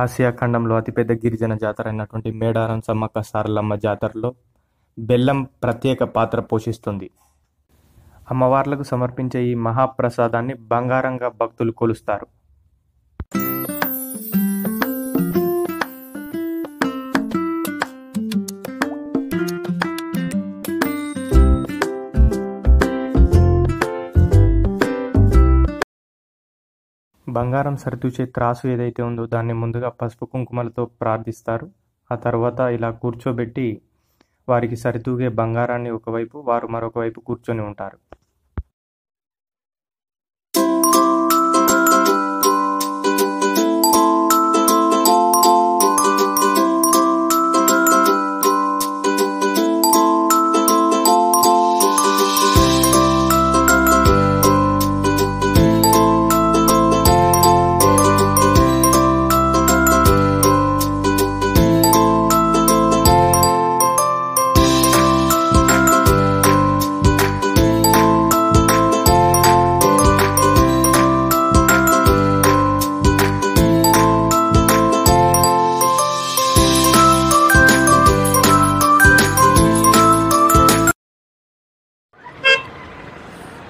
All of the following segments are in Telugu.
ఆసియా ఖండంలో అతిపెద్ద గిరిజన జాతర అయినటువంటి మేడారం సమ్మక్క సారలమ్మ జాతరలో బెల్లం ప్రత్యేక పాత్ర పోషిస్తుంది. అమ్మవార్లకు సమర్పించే ఈ మహాప్రసాదాన్ని బంగారంగా భక్తులు కొలుస్తారు. బంగారం సరితూచే త్రాసు ఏదైతే ఉందో దాన్ని ముందుగా పసుపు కుంకుమలతో ప్రార్థిస్తారు. ఆ తర్వాత ఇలా కూర్చోబెట్టి వారికి సరితూగే బంగారాన్ని ఒకవైపు, వారు మరొక వైపు కూర్చొని ఉంటారు.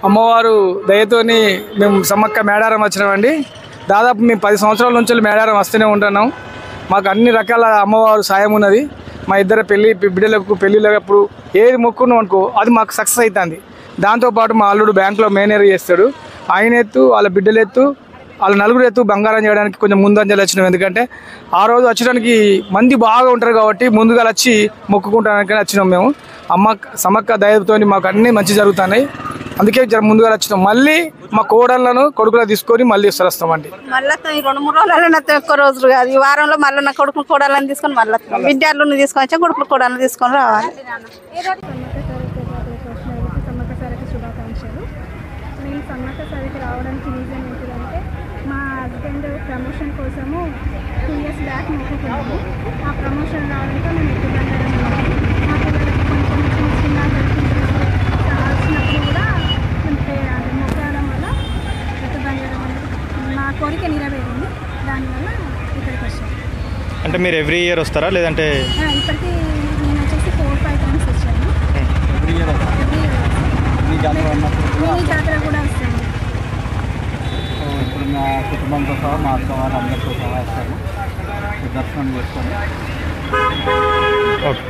అమ్మవారు దయతోని మేము సమ్మక్క మేడారం వచ్చినామండి. దాదాపు మేము 10 సంవత్సరాల నుంచి మేడారం వస్తూనే ఉంటున్నాం. మాకు అన్ని రకాల అమ్మవారు సాయం ఉన్నది. మా ఇద్దరు బిడ్డలకు పెళ్ళిళ్ళప్పుడు ఏది మొక్కున్నాం అనుకో అది మాకు సక్సెస్ అవుతుంది. దాంతోపాటు మా అల్లుడు బ్యాంకులో మేనేజర్ చేస్తాడు. ఆయన ఎత్తు, వాళ్ళ బిడ్డలు ఎత్తు, వాళ్ళ నలుగురు ఎత్తు బంగారం చేయడానికి కొంచెం ముందంజలు వచ్చినాం. ఎందుకంటే ఆ రోజు వచ్చడానికి మంది బాగా ఉంటారు కాబట్టి ముందుగా వచ్చి మొక్కుకుంటానికి వచ్చినాం. మేము సమ్మక్క దయతోని మాకు అన్నీ మంచి జరుగుతున్నాయి. అందుకే ముందుగా వచ్చినాం. మళ్ళీ మా కోడళ్ళను కొడుకులు తీసుకొని మళ్ళీ వస్తామండి. మళ్ళీ 2-3 రోజులలో ఎక్కువ రోజులు కాదు, ఈ వారంలో మళ్ళీ నా కొడుకు కోడళ్ళని తీసుకొని మళ్ళీ విద్యార్థులను తీసుకొని వచ్చి కొడుకులు కోడళ్ళని తీసుకొని రావాలి. సమ్మక్క సారికి శుభాకాంక్షలు. నేను సమ్మక్క సారికి రావడానికి రీజన్ ఏంటంటే మా హస్బెండ్ ప్రమోషన్ కోసము 2 years బ్యాక్ మొక్కుకున్నాము. ఆ ప్రమోషన్ రావడంతో మేము ఎక్కువ బంగారం మా పిల్లలకి కొంచెం చిన్న వచ్చినప్పుడు కూడా మొక్కడం వల్ల ఎక్కువ బంగారం అనేది మా కోరిక నెరవేరింది. దానివల్ల ఇక్కడికి వచ్చాము. అంటే మీరు ఎవ్రీ ఇయర్ వస్తారా లేదంటే? ఇప్పటికీ నేను వచ్చేసి 4-5 times వచ్చాను. ఎవ్రీ ఇయర్ ఈ జాతర కూడా వస్తాను. ఇప్పుడు మా కుటుంబంతో సహా మా అక్క వాళ్ళు అందరితో సహా వస్తాము, దర్శనం చేసుకొని. ఓకే.